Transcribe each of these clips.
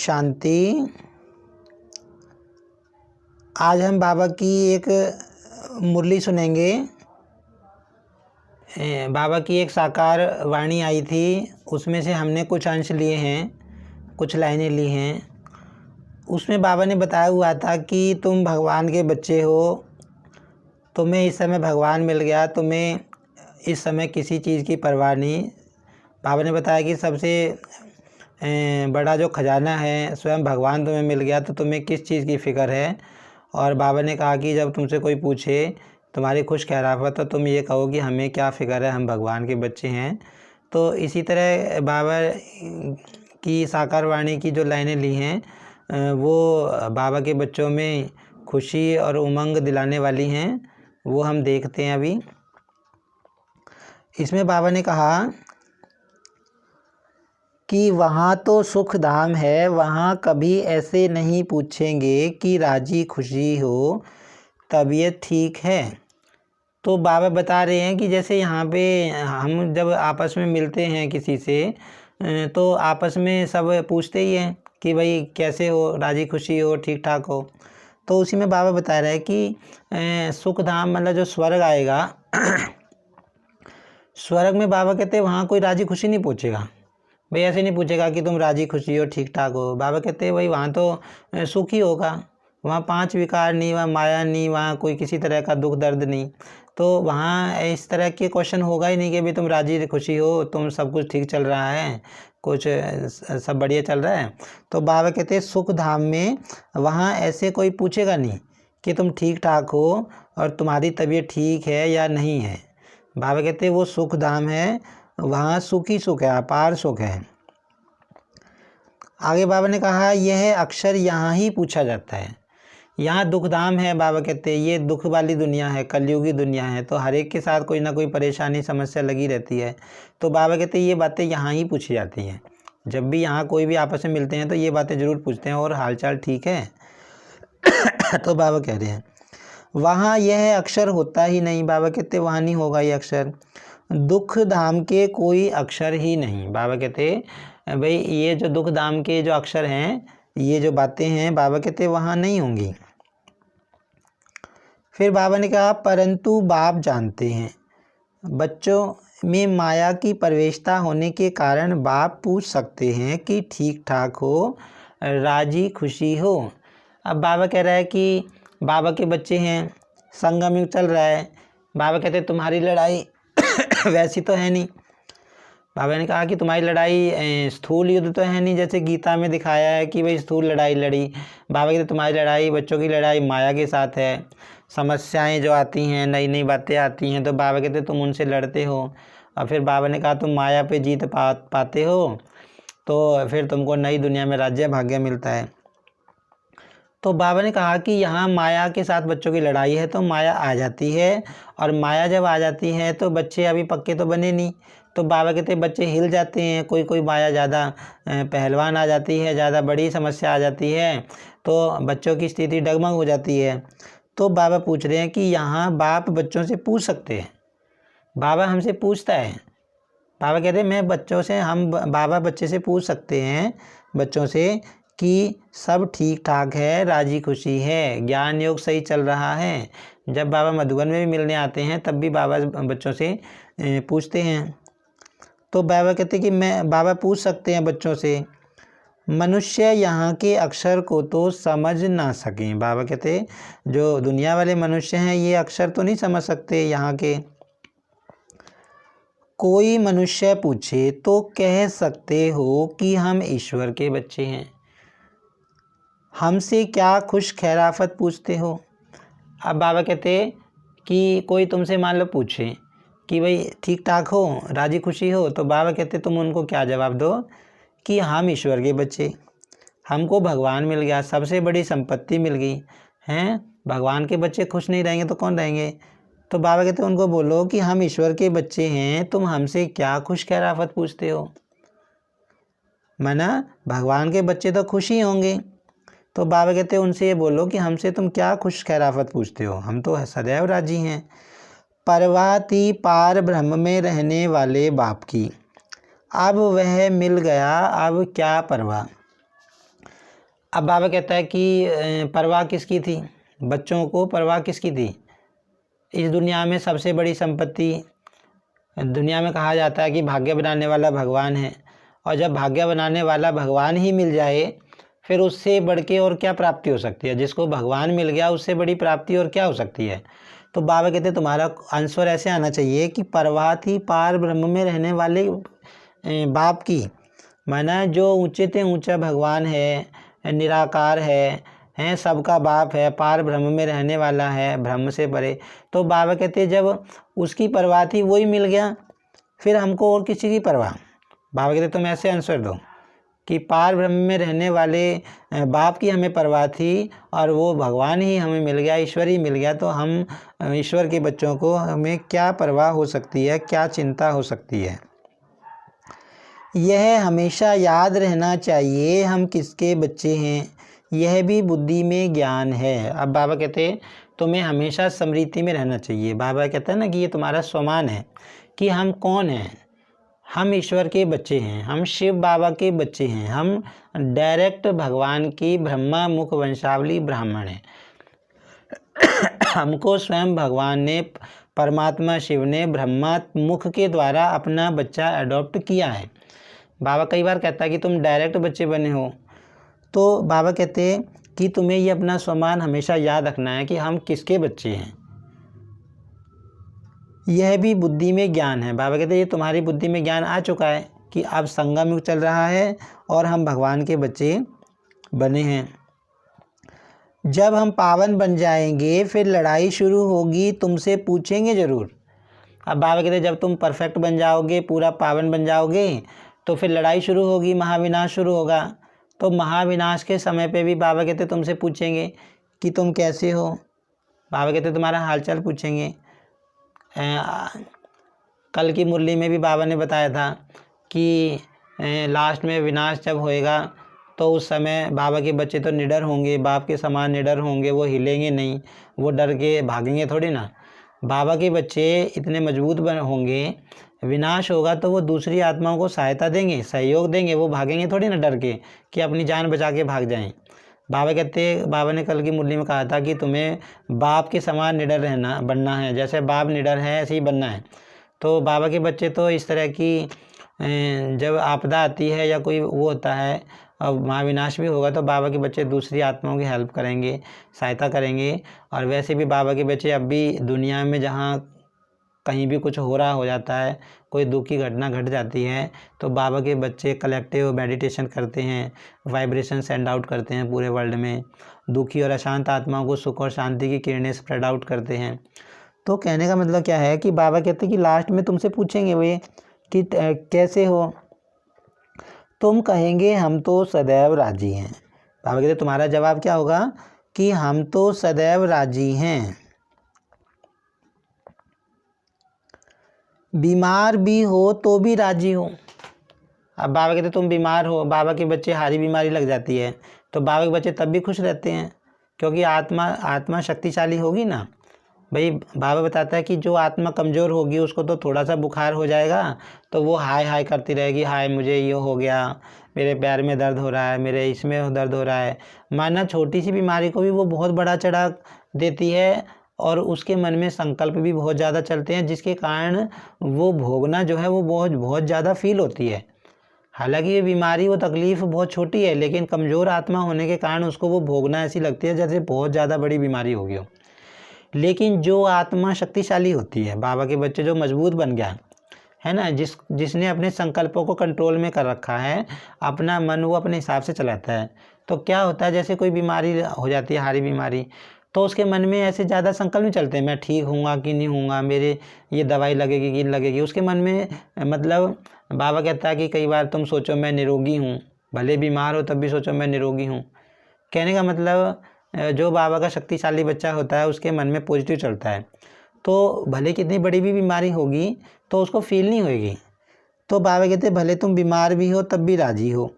शांति। आज हम बाबा की एक मुरली सुनेंगे। बाबा की एक साकार वाणी आई थी, उसमें से हमने कुछ अंश लिए हैं, कुछ लाइनें ली हैं। उसमें बाबा ने बताया हुआ था कि तुम भगवान के बच्चे हो, तुम्हें इस समय भगवान मिल गया, तुम्हें इस समय किसी चीज़ की परवाह नहीं। बाबा ने बताया कि सबसे बड़ा जो खजाना है स्वयं भगवान तुम्हें मिल गया, तो तुम्हें किस चीज़ की फ़िक्र है। और बाबा ने कहा कि जब तुमसे कोई पूछे तुम्हारी खुश खैराफत, तो तुम ये कहो कि हमें क्या फ़िक्र है, हम भगवान के बच्चे हैं। तो इसी तरह बाबा की साकार वाणी की जो लाइनें ली हैं वो बाबा के बच्चों में खुशी और उमंग दिलाने वाली हैं, वो हम देखते हैं अभी। इसमें बाबा ने कहा कि वहाँ तो सुख धाम है, वहाँ कभी ऐसे नहीं पूछेंगे कि राजी खुशी हो, तबीयत ठीक है। तो बाबा बता रहे हैं कि जैसे यहाँ पे हम जब आपस में मिलते हैं किसी से, तो आपस में सब पूछते ही हैं कि भाई कैसे हो, राजी खुशी हो, ठीक ठाक हो। तो उसी में बाबा बता रहे हैं कि सुख धाम मतलब जो स्वर्ग आएगा स्वर्ग में बाबा कहते हैं वहाँ कोई राजी खुशी नहीं पूछेगा। भाई ऐसे नहीं पूछेगा कि तुम राजी खुशी हो, ठीक ठाक हो। बाबा कहते हैं भाई वहाँ तो सुख ही होगा, वहाँ 5 विकार नहीं, वहाँ माया नहीं, वहाँ कोई किसी तरह का दुख दर्द नहीं। तो वहाँ इस तरह के क्वेश्चन होगा ही नहीं कि भाई तुम राजी खुशी हो, तुम सब कुछ ठीक चल रहा है, कुछ सब बढ़िया चल रहा है। तो बाबा कहते हैं सुख धाम में वहाँ ऐसे कोई पूछेगा नहीं कि तुम ठीक ठाक हो और तुम्हारी तबीयत ठीक है या नहीं है। बाबा कहते हैं वो सुख धाम है, वहाँ सुख ही सुख है, अपार सुख है। आगे बाबा ने कहा यह अक्सर यहाँ ही पूछा जाता है। यहाँ दुखधाम है, बाबा कहते हैं ये दुख वाली दुनिया है, कलयुगी दुनिया है, तो हर एक के साथ कोई ना कोई परेशानी समस्या लगी रहती है। तो बाबा कहते हैं ये बातें यहाँ ही पूछी जाती हैं। जब भी यहाँ कोई भी आपस में मिलते हैं तो ये बातें ज़रूर पूछते हैं, और हालचाल ठीक है। तो बाबा कह रहे हैं वहाँ यह अक्षर होता ही नहीं। बाबा कहते वहाँ नहीं होगा ये अक्षर। दुख धाम के कोई अक्षर ही नहीं। बाबा कहते भाई ये जो दुख धाम के जो अक्षर हैं, ये जो बातें हैं, बाबा कहते वहाँ नहीं होंगी। फिर बाबा ने कहा परंतु बाप जानते हैं, बच्चों में माया की प्रवेशता होने के कारण बाप पूछ सकते हैं कि ठीक ठाक हो, राजी खुशी हो। अब बाबा कह रहा है कि बाबा के बच्चे हैं, संगम युग चल रहा है। बाबा कहते तुम्हारी लड़ाई वैसी तो है नहीं। बाबा ने कहा कि तुम्हारी लड़ाई स्थूल युद्ध तो है नहीं, जैसे गीता में दिखाया है कि भाई स्थूल लड़ाई लड़ी। बाबा कहते तुम्हारी लड़ाई, बच्चों की लड़ाई माया के साथ है। समस्याएं जो आती हैं, नई नई बातें आती हैं, तो बाबा कहते तुम उनसे लड़ते हो। और फिर बाबा ने कहा तुम माया पे जीत पाते हो तो फिर तुमको नई दुनिया में राज्य भाग्य मिलता है। तो बाबा ने कहा कि यहाँ माया के साथ बच्चों की लड़ाई है, तो माया आ जाती है, और माया जब आ जाती है तो बच्चे अभी पक्के तो बने नहीं। तो बाबा कहते हैं बच्चे हिल जाते हैं, कोई कोई माया ज़्यादा पहलवान आ जाती है, ज़्यादा बड़ी समस्या आ जाती है, तो बच्चों की स्थिति डगमग हो जाती है। तो बाबा पूछ रहे हैं कि यहाँ बाप बच्चों से पूछ सकते हैं। बाबा हमसे पूछता है। बाबा कहते हैं मैं बच्चों से, हम बाबा बच्चे से पूछ सकते हैं, बच्चों से कि सब ठीक ठाक है, राजी खुशी है, ज्ञान योग सही चल रहा है। जब बाबा मधुबन में भी मिलने आते हैं तब भी बाबा बच्चों से पूछते हैं। तो बाबा कहते हैं कि बाबा पूछ सकते हैं बच्चों से। मनुष्य यहाँ के अक्षर को तो समझ ना सकें। बाबा कहते हैं जो दुनिया वाले मनुष्य हैं ये अक्षर तो नहीं समझ सकते यहाँ के। कोई मनुष्य पूछे तो कह सकते हो कि हम ईश्वर के बच्चे हैं, हमसे क्या खुश खैराफत पूछते हो। अब बाबा कहते कि कोई तुमसे मान लो पूछे कि भाई ठीक ठाक हो, राजी खुशी हो, तो बाबा कहते तुम उनको क्या जवाब दो कि हम ईश्वर के बच्चे, हमको भगवान मिल गया, सबसे बड़ी संपत्ति मिल गई हैं। भगवान के बच्चे खुश नहीं रहेंगे तो कौन रहेंगे। तो बाबा कहते उनको बोलो कि हम ईश्वर के बच्चे हैं, तुम हमसे क्या खुश खैराफत पूछते हो। माना भगवान के बच्चे तो खुश ही होंगे। तो बाबा कहते हैं उनसे ये बोलो कि हमसे तुम क्या खुश खैराफत पूछते हो, हम तो सदैव राजी हैं। परवाह थी पार ब्रह्म में रहने वाले बाप की, अब वह मिल गया, अब क्या परवाह। अब बाबा कहता है कि परवाह किसकी थी, बच्चों को परवाह किसकी थी। इस दुनिया में सबसे बड़ी संपत्ति, दुनिया में कहा जाता है कि भाग्य बनाने वाला भगवान है, और जब भाग्य बनाने वाला भगवान ही मिल जाए फिर उससे बढ़ के और क्या प्राप्ति हो सकती है। जिसको भगवान मिल गया उससे बड़ी प्राप्ति और क्या हो सकती है। तो बाबा कहते तुम्हारा आंसर ऐसे आना चाहिए कि परवाह थी पार ब्रह्म में रहने वाले बाप की, माना जो ऊंचे से ऊंचा भगवान है, निराकार है सबका बाप है, पार ब्रह्म में रहने वाला है, ब्रह्म से परे। तो बाबा कहते जब उसकी परवाह थी वही मिल गया, फिर हमको और किसी की परवाह। बाबा कहते तुम ऐसे आंसर दो कि पार ब्रह्म में रहने वाले बाप की हमें परवाह थी और वो भगवान ही हमें मिल गया, ईश्वर ही मिल गया, तो हम ईश्वर के बच्चों को हमें क्या परवाह हो सकती है, क्या चिंता हो सकती है। यह हमेशा याद रहना चाहिए हम किसके बच्चे हैं, यह भी बुद्धि में ज्ञान है। अब बाबा कहते तुम्हें हमेशा स्मृति में रहना चाहिए। बाबा कहता है ना कि ये तुम्हारा स्वमान है कि हम कौन हैं, हम ईश्वर के बच्चे हैं, हम शिव बाबा के बच्चे हैं, हम डायरेक्ट भगवान की ब्रह्मा मुख वंशावली ब्राह्मण हैं। हमको स्वयं भगवान ने, परमात्मा शिव ने ब्रह्मा मुख के द्वारा अपना बच्चा अडॉप्ट किया है। बाबा कई बार कहता है कि तुम डायरेक्ट बच्चे बने हो, तो बाबा कहते हैं कि तुम्हें ये अपना स्वमान हमेशा याद रखना है कि हम किसके बच्चे हैं। यह भी बुद्धि में ज्ञान है। बाबा कहते हैं ये तुम्हारी बुद्धि में ज्ञान आ चुका है कि अब संगम युग चल रहा है और हम भगवान के बच्चे बने हैं। जब हम पावन बन जाएंगे फिर लड़ाई शुरू होगी, तुमसे पूछेंगे ज़रूर। अब बाबा कहते हैं जब तुम परफेक्ट बन जाओगे, पूरा पावन बन जाओगे, तो फिर लड़ाई शुरू होगी, महाविनाश शुरू होगा। तो महाविनाश के समय पे भी बाबा कहते तुमसे पूछेंगे कि तुम कैसे हो। बाबा कहते तुम्हारा हालचाल पूछेंगे। कल की मुरली में भी बाबा ने बताया था कि लास्ट में विनाश जब होएगा तो उस समय बाबा के बच्चे तो निडर होंगे, बाप के समान निडर होंगे, वो हिलेंगे नहीं, वो डर के भागेंगे थोड़ी ना। बाबा के बच्चे इतने मजबूत बन होंगे, विनाश होगा तो वो दूसरी आत्माओं को सहायता देंगे, सहयोग देंगे, वो भागेंगे थोड़ी ना डर के कि अपनी जान बचा के भाग जाएं। बाबा कहते, बाबा ने कल की मुरली में कहा था कि तुम्हें बाप के समान निडर रहना बनना है, जैसे बाप निडर है ऐसे ही बनना है। तो बाबा के बच्चे तो इस तरह की जब आपदा आती है या कोई वो होता है, अब महाविनाश भी होगा, तो बाबा के बच्चे दूसरी आत्माओं की हेल्प करेंगे, सहायता करेंगे। और वैसे भी बाबा के बच्चे अब भी दुनिया में जहाँ कहीं भी कुछ हो रहा हो जाता है, कोई दुख की घटना घट जाती है, तो बाबा के बच्चे कलेक्टिव मेडिटेशन करते हैं, वाइब्रेशन सेंड आउट करते हैं पूरे वर्ल्ड में, दुखी और अशांत आत्माओं को सुख और शांति की किरणें स्प्रेड आउट करते हैं। तो कहने का मतलब क्या है कि बाबा कहते हैं कि लास्ट में तुमसे पूछेंगे वे कि कैसे हो, तुम कहेंगे हम तो सदैव राजी हैं। बाबा कहते तुम्हारा जवाब क्या होगा कि हम तो सदैव राजी हैं। बीमार भी हो तो भी राजी हो। अब बाबा कहते तुम बीमार हो, बाबा के बच्चे हारी बीमारी लग जाती है, तो बाबा के बच्चे तब भी खुश रहते हैं, क्योंकि आत्मा शक्तिशाली होगी ना। भाई बाबा बताता है कि जो आत्मा कमज़ोर होगी उसको तो थोड़ा सा बुखार हो जाएगा तो वो हाय हाय करती रहेगी, हाय मुझे ये हो गया, मेरे पैर में दर्द हो रहा है, मेरे इसमें दर्द हो रहा है। माना छोटी सी बीमारी को भी वो बहुत बड़ा चढ़ा देती है और उसके मन में संकल्प भी बहुत ज़्यादा चलते हैं, जिसके कारण वो भोगना जो है वो बहुत ज़्यादा फील होती है। हालांकि ये बीमारी, वो तकलीफ़ बहुत छोटी है, लेकिन कमज़ोर आत्मा होने के कारण उसको वो भोगना ऐसी लगती है जैसे बहुत ज़्यादा बड़ी बीमारी हो गई हो। लेकिन जो आत्मा शक्तिशाली होती है, बाबा के बच्चे जो मजबूत बन गया है ना, जिसने अपने संकल्पों को कंट्रोल में कर रखा है, अपना मन वो अपने हिसाब से चलाता है, तो क्या होता है जैसे कोई बीमारी हो जाती है, हारी बीमारी, तो उसके मन में ऐसे ज़्यादा संकल्प नहीं चलते मैं ठीक हूँगा कि नहीं हूँगा, मेरे ये दवाई लगेगी कि नहीं लगेगी। उसके मन में मतलब बाबा कहता है कि कई बार तुम सोचो मैं निरोगी हूँ, भले बीमार हो तब भी सोचो मैं निरोगी हूँ। कहने का मतलब जो बाबा का शक्तिशाली बच्चा होता है उसके मन में पॉजिटिव चलता है, तो भले कितनी बड़ी भी बीमारी होगी तो उसको फील नहीं होगी। तो बाबा कहते भले तुम बीमार भी हो तब भी राजी हो,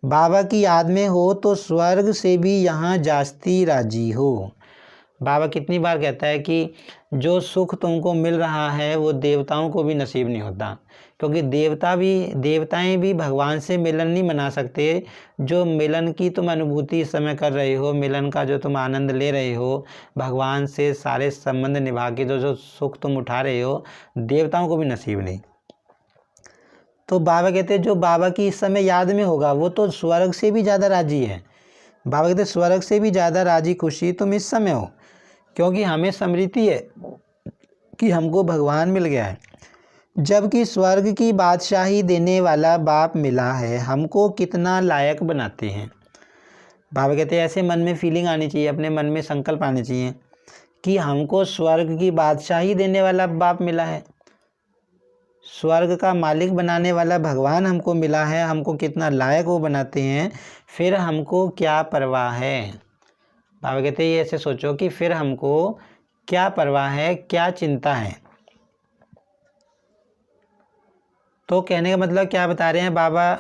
बाबा की याद में हो तो स्वर्ग से भी यहाँ जास्ती राजी हो। बाबा कितनी बार कहता है कि जो सुख तुमको मिल रहा है वो देवताओं को भी नसीब नहीं होता, क्योंकि देवताएं भी भगवान से मिलन नहीं मना सकते। जो मिलन की तुम अनुभूति इस समय कर रहे हो, मिलन का जो तुम आनंद ले रहे हो, भगवान से सारे संबंध निभा के जो सुख तुम उठा रहे हो, देवताओं को भी नसीब नहीं। तो बाबा कहते हैं जो बाबा की इस समय याद में होगा वो तो स्वर्ग से भी ज़्यादा राजी है। बाबा कहते हैं स्वर्ग से भी ज़्यादा राजी खुशी तुम इस समय हो, क्योंकि हमें स्मृति है कि हमको भगवान मिल गया है। जबकि स्वर्ग की बादशाही देने वाला बाप मिला है, हमको कितना लायक बनाते हैं। बाबा कहते हैं ऐसे मन में फीलिंग आनी चाहिए, अपने मन में संकल्प आने चाहिए कि हमको स्वर्ग की बादशाही देने वाला बाप मिला है, स्वर्ग का मालिक बनाने वाला भगवान हमको मिला है, हमको कितना लायक वो बनाते हैं, फिर हमको क्या परवाह है। बाबा कहते हैं ये ऐसे सोचो कि फिर हमको क्या परवाह है, क्या चिंता है। तो कहने का मतलब क्या बता रहे हैं बाबा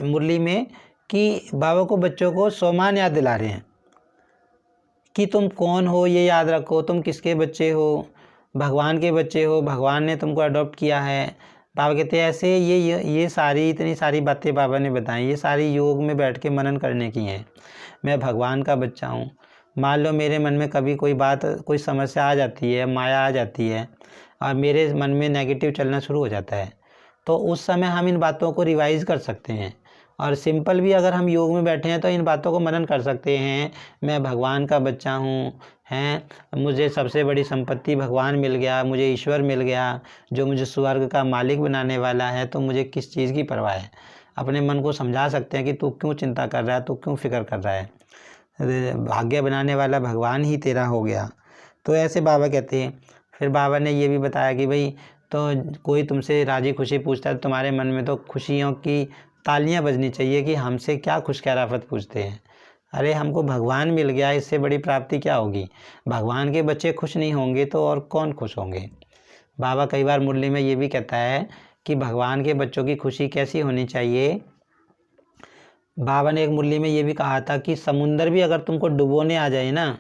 मुरली में, कि बाबा को बच्चों को सोमान याद दिला रहे हैं कि तुम कौन हो ये याद रखो, तुम किसके बच्चे हो, भगवान के बच्चे हो, भगवान ने तुमको अडॉप्ट किया है। बाबा कहते हैं ऐसे ये सारी इतनी सारी बातें बाबा ने बताई, ये सारी योग में बैठ के मनन करने की हैं। मैं भगवान का बच्चा हूँ। मान लो मेरे मन में कभी कोई बात, कोई समस्या आ जाती है, माया आ जाती है और मेरे मन में नेगेटिव चलना शुरू हो जाता है, तो उस समय हम इन बातों को रिवाइज़ कर सकते हैं। और सिंपल भी अगर हम योग में बैठे हैं तो इन बातों को मनन कर सकते हैं। मैं भगवान का बच्चा हूँ, मुझे सबसे बड़ी संपत्ति भगवान मिल गया, मुझे ईश्वर मिल गया जो मुझे स्वर्ग का मालिक बनाने वाला है, तो मुझे किस चीज़ की परवाह है। अपने मन को समझा सकते हैं कि तू क्यों चिंता कर रहा है, तू क्यों फिक्र कर रहा है, भाग्य बनाने वाला भगवान ही तेरा हो गया। तो ऐसे बाबा कहते हैं। फिर बाबा ने ये भी बताया कि भाई तो कोई तुमसे राजी खुशी पूछता है तो तुम्हारे मन में तो खुशियों की तालियां बजनी चाहिए कि हमसे क्या खुशखैराफत पूछते हैं। अरे हमको भगवान मिल गया, इससे बड़ी प्राप्ति क्या होगी। भगवान के बच्चे खुश नहीं होंगे तो और कौन खुश होंगे। बाबा कई बार मुरली में ये भी कहता है कि भगवान के बच्चों की खुशी कैसी होनी चाहिए। बाबा ने एक मुरली में ये भी कहा था कि समुंदर भी अगर तुमको डुबोने आ जाए ना,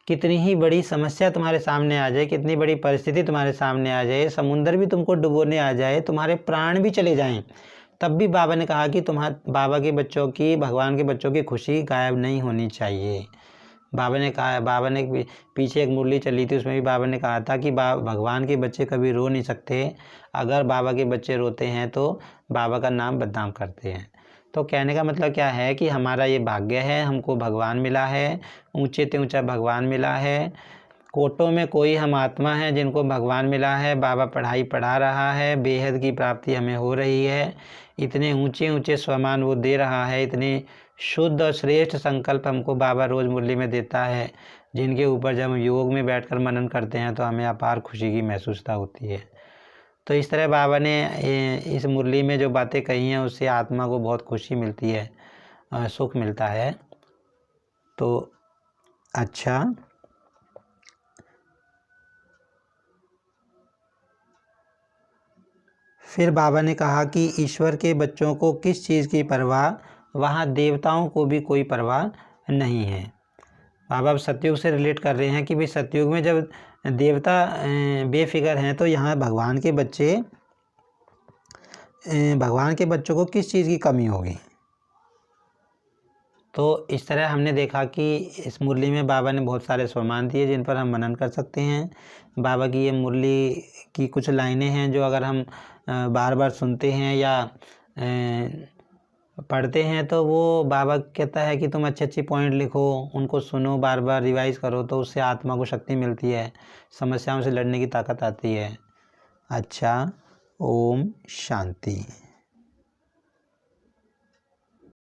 कितनी ही बड़ी समस्या तुम्हारे सामने आ जाए, कितनी बड़ी परिस्थिति तुम्हारे सामने आ जाए, समुंदर भी तुमको डुबोने आ जाए, तुम्हारे प्राण भी चले जाएं, तब भी बाबा ने कहा कि बाबा के बच्चों की, भगवान के बच्चों की खुशी गायब नहीं होनी चाहिए। बाबा ने कहा, बाबा ने पीछे एक मुरली चली थी उसमें भी बाबा ने कहा था कि भगवान के बच्चे कभी रो नहीं सकते, अगर बाबा के बच्चे रोते हैं तो बाबा का नाम बदनाम करते हैं। तो कहने का मतलब क्या है कि हमारा ये भाग्य है, हमको भगवान मिला है, ऊंचे से ऊंचा भगवान मिला है। कोटों में कोई हम आत्मा है जिनको भगवान मिला है, बाबा पढ़ाई पढ़ा रहा है, बेहद की प्राप्ति हमें हो रही है, इतने ऊंचे ऊंचे स्वमान वो दे रहा है, इतने शुद्ध और श्रेष्ठ संकल्प हमको बाबा रोज़ मुरली में देता है, जिनके ऊपर जब हम योग में बैठकर मनन करते हैं तो हमें अपार खुशी की महसूसता होती है। तो इस तरह बाबा ने इस मुरली में जो बातें कही हैं उससे आत्मा को बहुत खुशी मिलती है, सुख मिलता है। तो अच्छा, फिर बाबा ने कहा कि ईश्वर के बच्चों को किस चीज़ की परवाह, वहाँ देवताओं को भी कोई परवाह नहीं है। बाबा अब सतयुग से रिलेट कर रहे हैं कि भाई सतयुग में जब देवता बेफिक्र हैं तो यहाँ भगवान के बच्चों को किस चीज़ की कमी होगी। तो इस तरह हमने देखा कि इस मुरली में बाबा ने बहुत सारे स्वमान दिए जिन पर हम मनन कर सकते हैं। बाबा की ये मुरली की कुछ लाइनें हैं जो अगर हम बार बार सुनते हैं या पढ़ते हैं तो वो बाबा कहता है कि तुम अच्छे अच्छे पॉइंट लिखो, उनको सुनो, बार बार रिवाइज करो, तो उससे आत्मा को शक्ति मिलती है, समस्याओं से लड़ने की ताकत आती है। अच्छा, ओम शांति।